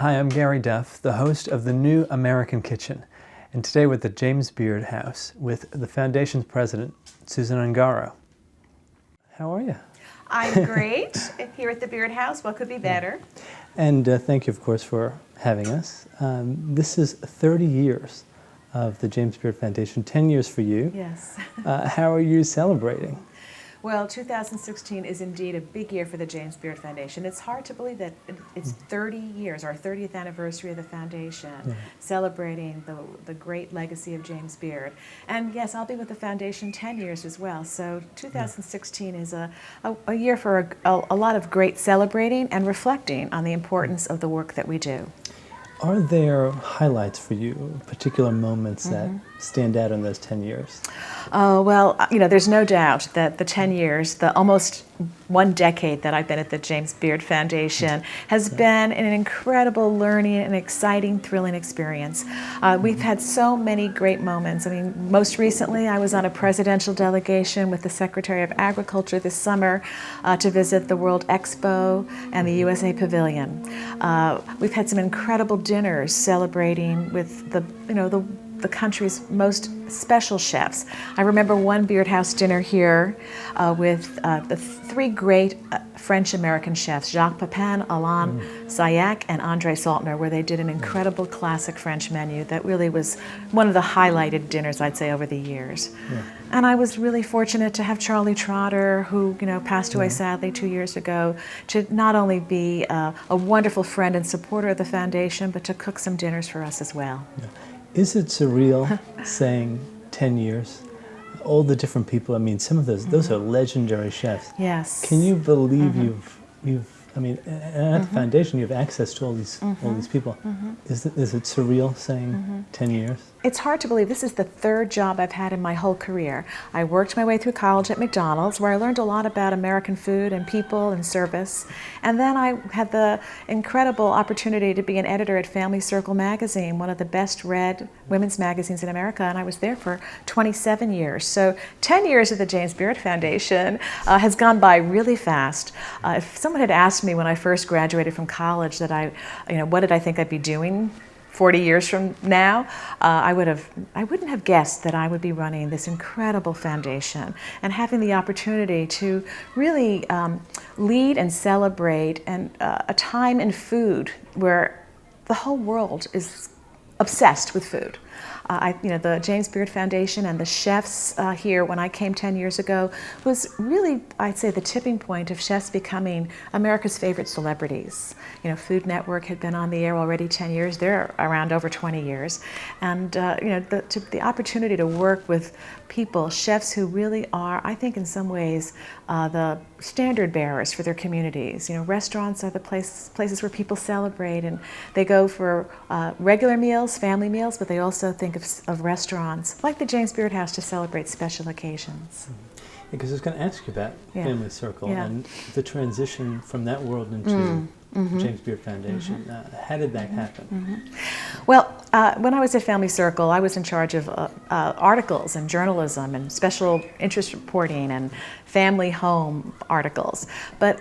Hi, I'm Gary Duff, the host of the New American Kitchen, and today we're at the James Beard House with the Foundation's president, Susan Ungaro. How are you? I'm great here at the Beard House. What could be better? And thank you, of course, for having us. This is 30 years of the James Beard Foundation, 10 years for you. Yes. How are you celebrating? Well, 2016 is indeed a big year for the James Beard Foundation. It's hard to believe that it's 30 years, our 30th anniversary of the foundation, celebrating the great legacy of James Beard. And yes, I'll be with the foundation 10 years as well. So 2016 is a year for a lot of great celebrating and reflecting on the importance of the work that we do. Are there highlights for you, particular moments that stand out in those 10 years? Oh, well, there's no doubt that the 10 years, the almost 1 decade that I've been at the James Beard Foundation has been an incredible learning and exciting, thrilling experience. We've had so many great moments. I mean, most recently I was on a presidential delegation with the Secretary of Agriculture this summer to visit the World Expo and the USA Pavilion. We've had some incredible dinners celebrating with the country's most special chefs. I remember one Beard House dinner here with the 3 great French-American chefs, Jacques Pepin, Alain Sayac, and André Saltner, where they did an incredible classic French menu that really was one of the highlighted dinners, I'd say, over the years. And I was really fortunate to have Charlie Trotter, who passed away sadly 2 years ago, to not only be a wonderful friend and supporter of the foundation, but to cook some dinners for us as well. Is it surreal saying 10 years? All the different people, I mean, some of those are legendary chefs. Yes. Can you believe and at the foundation you have access to all these people. Is it surreal saying 10 years? It's hard to believe. This is the 3rd job I've had in my whole career. I worked my way through college at McDonald's, where I learned a lot about American food and people and service. And then I had the incredible opportunity to be an editor at Family Circle magazine, one of the best read women's magazines in America, and I was there for 27 years. So 10 years at the James Beard Foundation has gone by really fast. If someone had asked me when I first graduated from college that what did I think I'd be doing 40 years from now, I wouldn't have guessed that I would be running this incredible foundation and having the opportunity to really lead and celebrate a time in food where the whole world is obsessed with food. The James Beard Foundation and the chefs here, when I came 10 years ago, was really, I'd say, the tipping point of chefs becoming America's favorite celebrities. Food Network had been on the air already 10 years. They're around over 20 years. And, the opportunity to work with people, chefs who really are, I think in some ways, the standard bearers for their communities. Restaurants are the places where people celebrate, and they go for regular meals, family meals, but they also think of restaurants like the James Beard House to celebrate special occasions. Because I was going to ask you about Family Circle and the transition from that world into the James Beard Foundation. How did that happen? Well, when I was at Family Circle, I was in charge of articles and journalism and special interest reporting and family home articles. But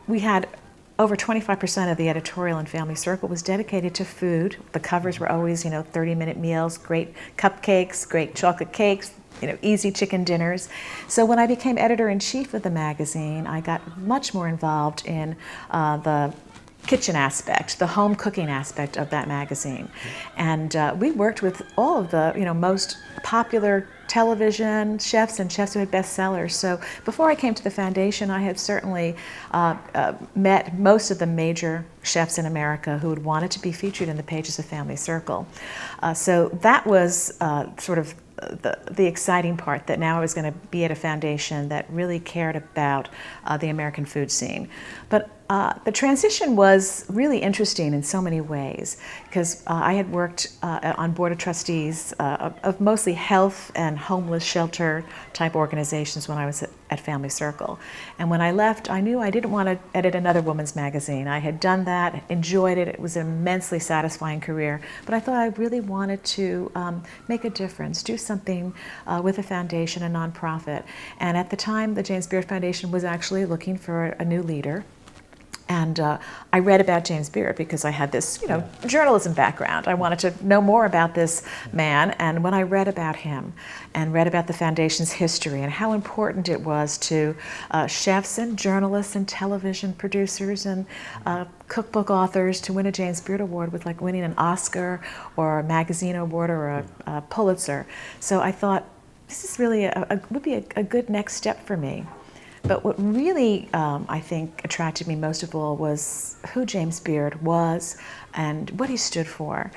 we had over 25% of the editorial in Family Circle was dedicated to food. The covers were always, 30-minute meals, great cupcakes, great chocolate cakes, easy chicken dinners. So when I became editor-in-chief of the magazine, I got much more involved in the kitchen aspect, the home cooking aspect of that magazine. And we worked with all of the most popular television chefs and chefs who had bestsellers. So before I came to the foundation, I had certainly met most of the major chefs in America who had wanted to be featured in the pages of Family Circle. So that was sort of the exciting part, that now I was going to be at a foundation that really cared about the American food scene. But the transition was really interesting in so many ways, because I had worked on board of trustees of mostly health and homeless shelter type organizations when I was at Family Circle. And when I left, I knew I didn't want to edit another woman's magazine. I had done that, enjoyed it. It was an immensely satisfying career. But I thought I really wanted to make a difference, do something with a foundation, a nonprofit. And at the time, the James Beard Foundation was actually looking for a new leader. And I read about James Beard because I had this, journalism background. I wanted to know more about this man. And when I read about him and read about the foundation's history and how important it was to chefs and journalists and television producers and cookbook authors to win a James Beard Award was like winning an Oscar or a magazine award or a Pulitzer. So I thought, this is really would be a good next step for me. But what really, I think, attracted me most of all was who James Beard was and what he stood for.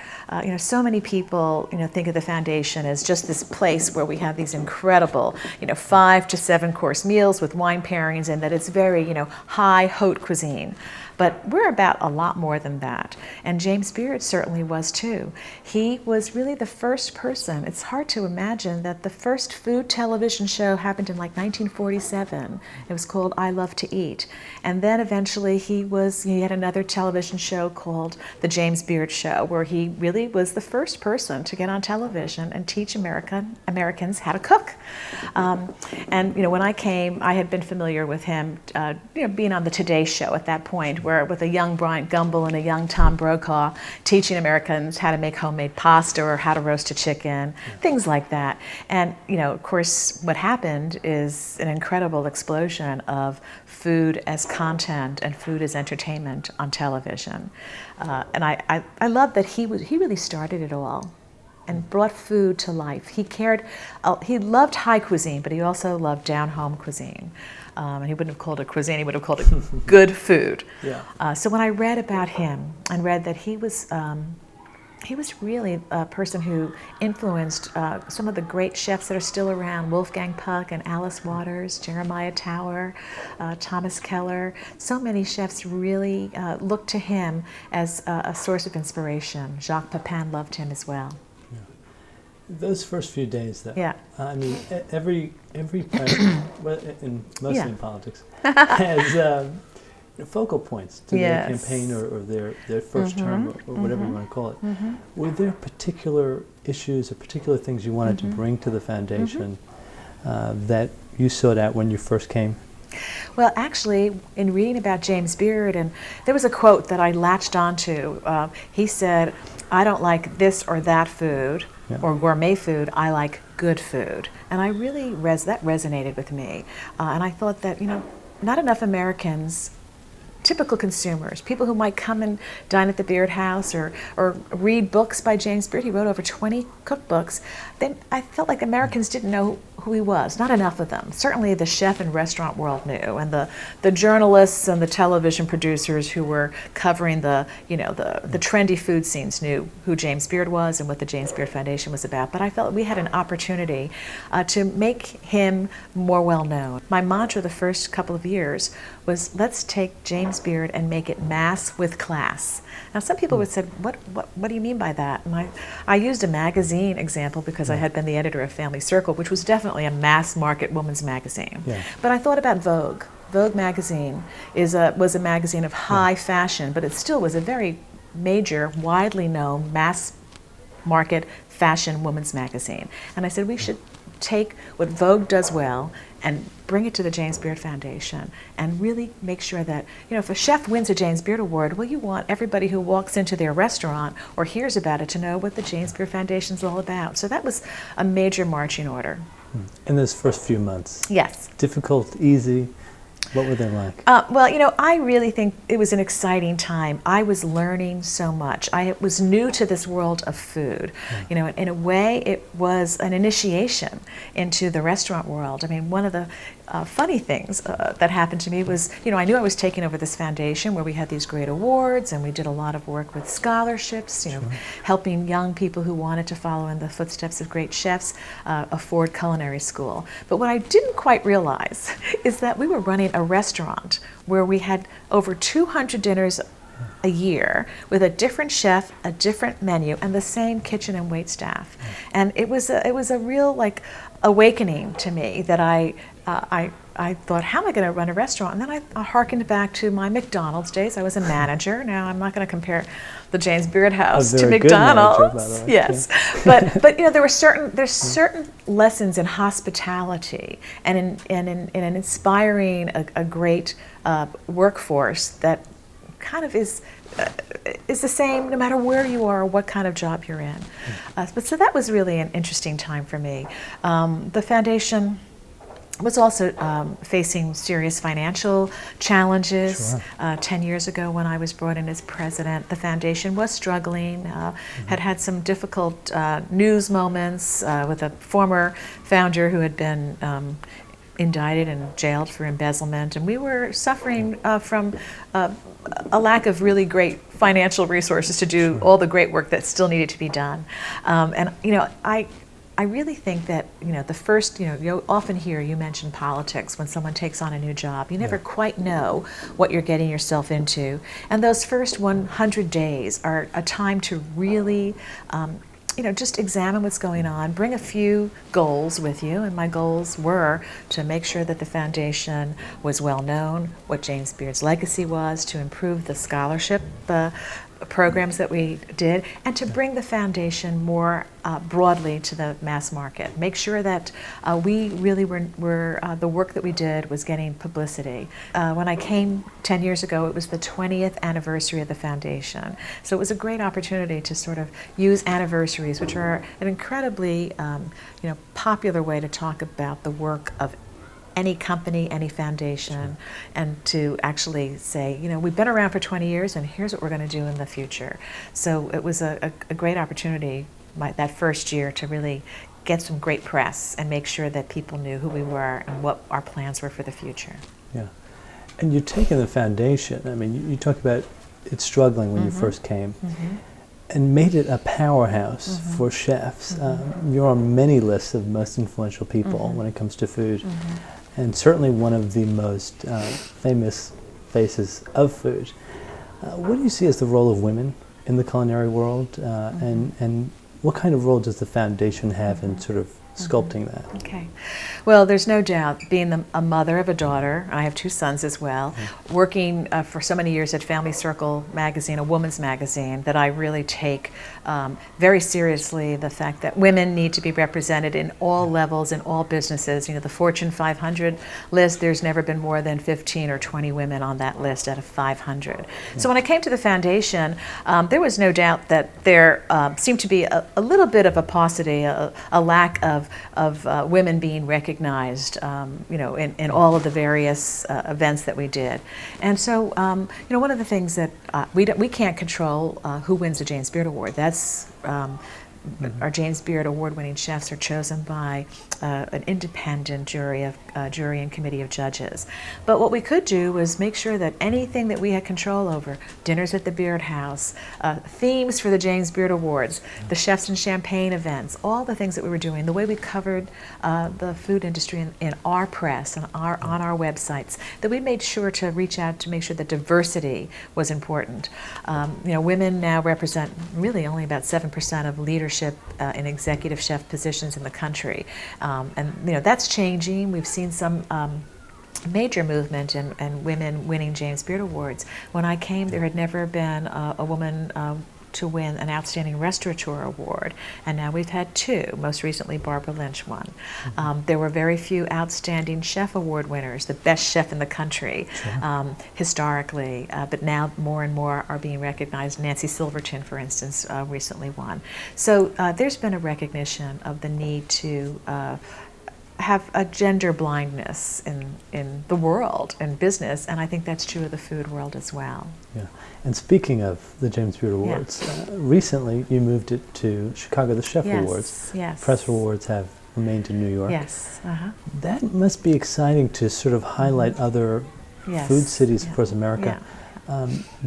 So many people, think of the foundation as just this place where we have these incredible, 5 to 7 course meals with wine pairings, and that it's very, high haute cuisine. But we're about a lot more than that. And James Beard certainly was too. He was really the first person. It's hard to imagine that the first food television show happened in like 1947. It was called I Love to Eat. And then eventually he had another television show called The James Beard Show, where he really was the first person to get on television and teach Americans how to cook. And when I came, I had been familiar with him, being on the Today Show at that point, where with a young Bryant Gumbel and a young Tom Brokaw teaching Americans how to make homemade pasta or how to roast a chicken, things like that. And, of course, what happened is an incredible explosion of food as content and food as entertainment on television. And I love that he really started it all and brought food to life. He loved high cuisine, but he also loved down-home cuisine. And he wouldn't have called it cuisine, he would have called it good food. Yeah. So when I read about him and read that he was really a person who influenced some of the great chefs that are still around, Wolfgang Puck and Alice Waters, Jeremiah Tower, Thomas Keller. So many chefs really looked to him as a source of inspiration. Jacques Pepin loved him as well. Those first few days, though. Yeah. I mean, every president, mostly in politics, has focal points to their campaign or their first term or whatever you want to call it. Were there particular issues or particular things you wanted to bring to the foundation that you sought out when you first came? Well, actually, in reading about James Beard, and there was a quote that I latched onto. He said, "I don't like this or that food, or gourmet food. I like good food." And I really that resonated with me. And I thought that not enough Americans, typical consumers, people who might come and dine at the Beard House or read books by James Beard. He wrote over 20 cookbooks. Then I felt like Americans didn't know who he was. Not enough of them. Certainly the chef and restaurant world knew, and the journalists and the television producers who were covering the trendy food scenes knew who James Beard was and what the James Beard Foundation was about. But I felt we had an opportunity to make him more well known. My mantra the first couple of years was, let's take James Beard and make it mass with class. Now some people would say, what do you mean by that? And I used a magazine example because I had been the editor of Family Circle, which was definitely a mass market women's magazine. Yeah. But I thought about Vogue. Vogue magazine was a magazine of high fashion, but it still was a very major, widely known mass market fashion women's magazine. And I said we should take what Vogue does well and bring it to the James Beard Foundation and really make sure that, if a chef wins a James Beard Award, well, you want everybody who walks into their restaurant or hears about it to know what the James Beard Foundation is all about. So that was a major marching order. In those first few months? Yes. Difficult, easy? What were they like? Well, I really think it was an exciting time. I was learning so much. I was new to this world of food. In a way, it was an initiation into the restaurant world. I mean, one of the funny things that happened to me was, I knew I was taking over this foundation where we had these great awards, and we did a lot of work with scholarships, helping young people who wanted to follow in the footsteps of great chefs afford culinary school. But what I didn't quite realize is that we were running a restaurant where we had over 200 dinners a year with a different chef, a different menu, and the same kitchen and wait staff. And it was a real awakening to me that I thought, how am I going to run a restaurant? And then I hearkened back to my McDonald's days. I was a manager. Now I'm not going to compare the James Beard House to McDonald's. Manager, by the way. Yes, yeah. but there's certain lessons in hospitality and in inspiring a great workforce that kind of is the same no matter where you are or what kind of job you're in. But so that was really an interesting time for me. The foundation was also facing serious financial challenges. Sure. 10 years ago when I was brought in as president, the foundation was struggling, had some difficult news moments with a former founder who had been indicted and jailed for embezzlement, and we were suffering from a lack of really great financial resources to do all the great work that still needed to be done. And I really think that, the first, you often hear you mention politics when someone takes on a new job. You never quite know what you're getting yourself into. And those first 100 days are a time to really, just examine what's going on, bring a few goals with you. And my goals were to make sure that the foundation was well known, what James Beard's legacy was, to improve the scholarship programs that we did, and to bring the foundation more broadly to the mass market. Make sure that we really were the work that we did was getting publicity. When I came 10 years ago, it was the 20th anniversary of the foundation. So it was a great opportunity to sort of use anniversaries, which are an incredibly popular way to talk about the work of any company, any foundation, and to actually say, we've been around for 20 years and here's what we're going to do in the future. So it was a great opportunity that first year to really get some great press and make sure that people knew who we were and what our plans were for the future. Yeah. And you've taken the foundation, you talked about it struggling when you first came, and made it a powerhouse for chefs. You're on many lists of most influential people when it comes to food. And certainly one of the most famous faces of food. What do you see as the role of women in the culinary world, and what kind of role does the foundation have in sort of sculpting that? Okay. Well, there's no doubt, being a mother of a daughter, I have 2 sons as well, working for so many years at Family Circle magazine, a woman's magazine, that I really take very seriously the fact that women need to be represented in all levels, in all businesses. The Fortune 500 list, there's never been more than 15 or 20 women on that list out of 500. So when I came to the foundation, there was no doubt that there seemed to be a little bit of a paucity, a lack of women being recognized, in all of the various events that we did. And so, one of the things that we can't control who wins the James Beard Award. That's our James Beard Award-winning chefs are chosen by an independent jury and committee of judges. But what we could do was make sure that anything that we had control over, dinners at the Beard House, themes for the James Beard Awards, the Chefs and Champagne events, all the things that we were doing, the way we covered the food industry in our press and on our websites, that we made sure to reach out to make sure that diversity was important. Women now represent really only about 7% of leadership in executive chef positions in the country. And that's changing. We've seen some major movement in women winning James Beard Awards. When I came, there had never been a woman to win an Outstanding Restaurateur Award, and now we've had 2. Most recently, Barbara Lynch won. There were very few Outstanding Chef Award winners, the best chef in the country, historically, but now more and more are being recognized. Nancy Silverton, for instance, recently won. So there's been a recognition of the need to have a gender blindness in the world, in business, and I think that's true of the food world as well. Yeah. And speaking of the James Beard Awards, recently you moved it to Chicago, the Chef Awards. Yes. Press awards have remained in New York. Yes. That must be exciting to sort of highlight other food cities across America.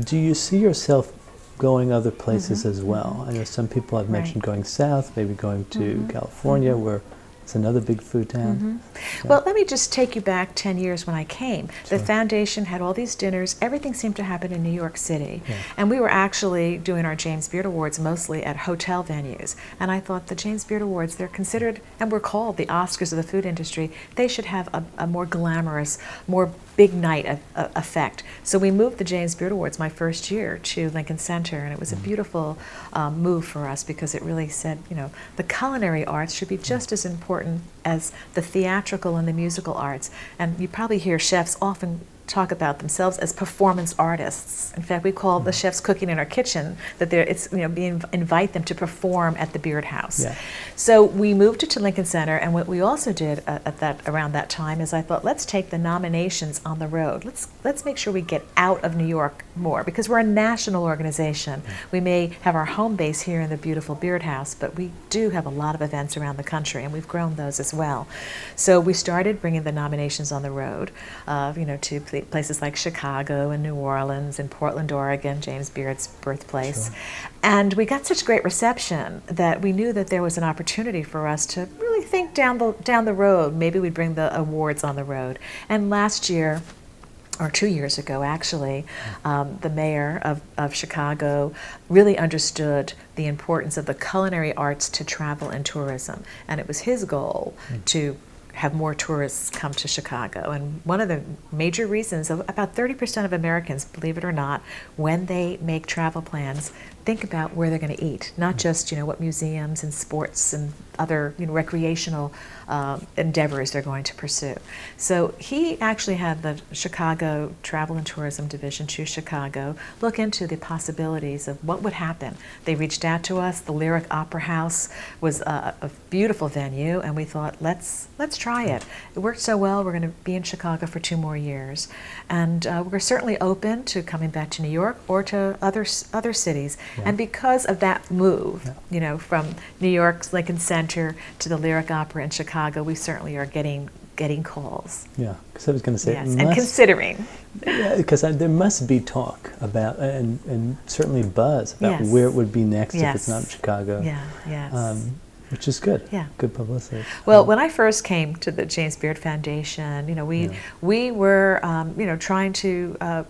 Do you see yourself going other places as well? I know some people have mentioned going south, maybe going to California, where it's another big food town. Well, let me just take you back 10 years when I came. The foundation had all these dinners. Everything seemed to happen in New York City. And we were actually doing our James Beard Awards mostly at hotel venues. And I thought the James Beard Awards, they're considered, and we're called the Oscars of the food industry, they should have a more glamorous, more big night effect. So we moved the James Beard Awards my first year to Lincoln Center, and it was a beautiful move for us because it really said, the culinary arts should be just as important as the theatrical and the musical arts. And you probably hear chefs often talk about themselves as performance artists. In fact, we call the chefs cooking in our kitchen, that invite them to perform at the Beard House. Yeah. So we moved it to Lincoln Center, and what we also did around that time is I thought, let's take the nominations on the road. Let's make sure we get out of New York more, because we're a national organization. We may have our home base here in the beautiful Beard House, but we do have a lot of events around the country, and we've grown those as well. So we started bringing the nominations on the road, to places like Chicago and New Orleans and Portland, Oregon, James Beard's birthplace. Sure. And we got such great reception that we knew that there was an opportunity for us to really think down the road. Maybe we'd bring the awards on the road. And last year, or 2 years ago actually, the mayor of Chicago really understood the importance of the culinary arts to travel and tourism. And it was his goal to have more tourists come to Chicago. And one of the major reasons, about 30% of Americans, believe it or not, when they make travel plans, think about where they're going to eat, not just what museums and sports and other recreational endeavors they're going to pursue. So he actually had the Chicago Travel and Tourism Division, Choose Chicago, look into the possibilities of what would happen. They reached out to us. The Lyric Opera House was a beautiful venue, and we thought, let's try it. It worked so well, we're going to be in Chicago for 2 more years. And we're certainly open to coming back to New York or to other cities. Yeah. And because of that move, from New York's Lincoln Center to the Lyric Opera in Chicago, we certainly are getting calls. Yeah, because I was going to say, yes, and considering. Yeah, because there must be talk about, and certainly buzz about where it would be next if it's not in Chicago. Yeah, yes. Which is good. Yeah. Good publicity. Well, when I first came to the James Beard Foundation, we were trying to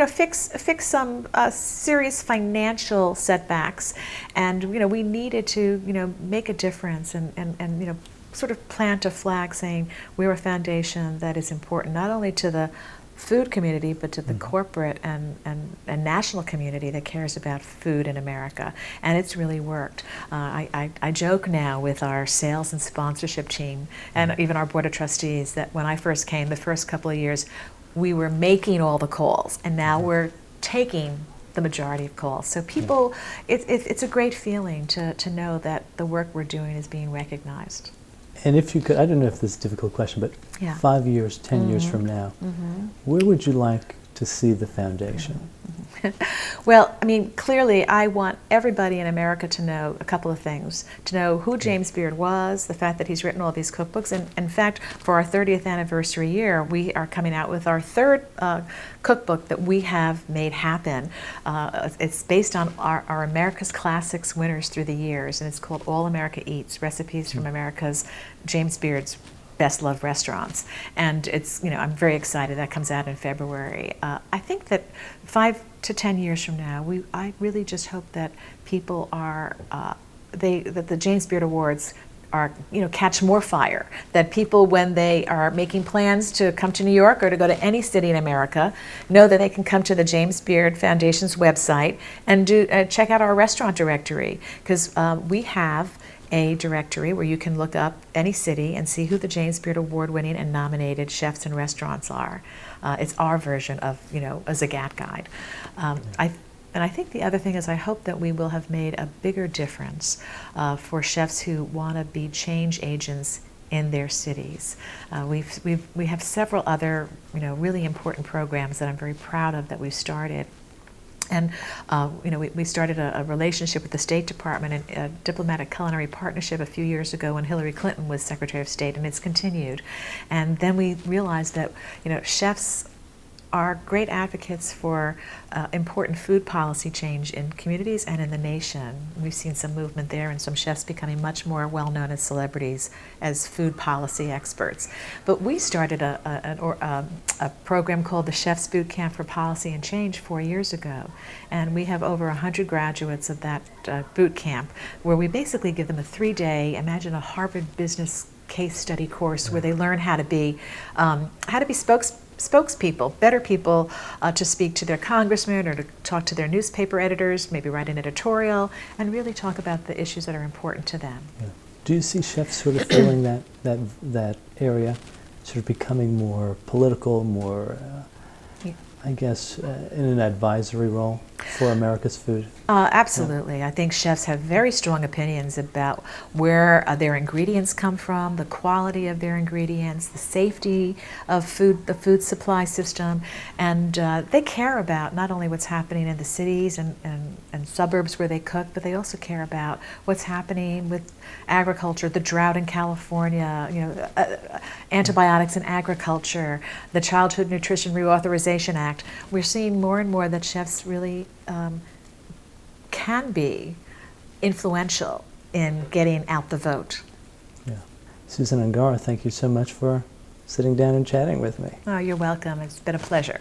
fix some serious financial setbacks, and we needed to make a difference and sort of plant a flag saying we're a foundation that is important not only to the food community, but to the corporate and national community that cares about food in America. And it's really worked. I joke now with our sales and sponsorship team and even our board of trustees that when I first came, the first couple of years, we were making all the calls, and now we're taking the majority of calls. So people, it's a great feeling to know that the work we're doing is being recognized. And if you could, I don't know if this is a difficult question, but 5 years, 10 years from now, where would you like to see the foundation? Well, I mean, clearly I want everybody in America to know a couple of things. To know who James Beard was, the fact that he's written all these cookbooks. And in fact, for our 30th anniversary year, we are coming out with our 3rd cookbook that we have made happen. It's based on our America's Classics winners through the years, and it's called All America Eats, Recipes from America's James Beard's Best Loved Restaurants. And it's, I'm very excited. That comes out in February. I think that 5 to 10 years from now, I really just hope that people are, that the James Beard Awards are, catch more fire. That people, when they are making plans to come to New York or to go to any city in America, know that they can come to the James Beard Foundation's website and check out our restaurant directory, because we have a directory where you can look up any city and see who the James Beard Award-winning and nominated chefs and restaurants are. It's our version of, a Zagat guide. I think the other thing is I hope that we will have made a bigger difference for chefs who want to be change agents in their cities. We have several other, really important programs that I'm very proud of that we've started. And we started a relationship with the State Department and a diplomatic culinary partnership a few years ago when Hillary Clinton was Secretary of State, and it's continued. And then we realized that chefs are great advocates for important food policy change in communities and in the nation. We've seen some movement there and some chefs becoming much more well-known as celebrities, as food policy experts. But we started a program called the Chef's Boot Camp for Policy and Change 4 years ago. And we have over 100 graduates of that boot camp, where we basically give them a 3-day, imagine a Harvard business case study course where they learn how to be spokespeople, better people to speak to their congressman or to talk to their newspaper editors, maybe write an editorial, and really talk about the issues that are important to them. Yeah. Do you see chefs sort of filling that area, sort of becoming more political, more I guess, in an advisory role for America's food? Absolutely. I think chefs have very strong opinions about where their ingredients come from, the quality of their ingredients, the safety of food, the food supply system, and they care about not only what's happening in the cities and suburbs where they cook, but they also care about what's happening with agriculture, the drought in California, antibiotics in agriculture, the Childhood Nutrition Reauthorization Act. We're seeing more and more that chefs really can be influential in getting out the vote. Yeah. Susan Ungaro, thank you so much for sitting down and chatting with me. Oh, you're welcome. It's been a pleasure.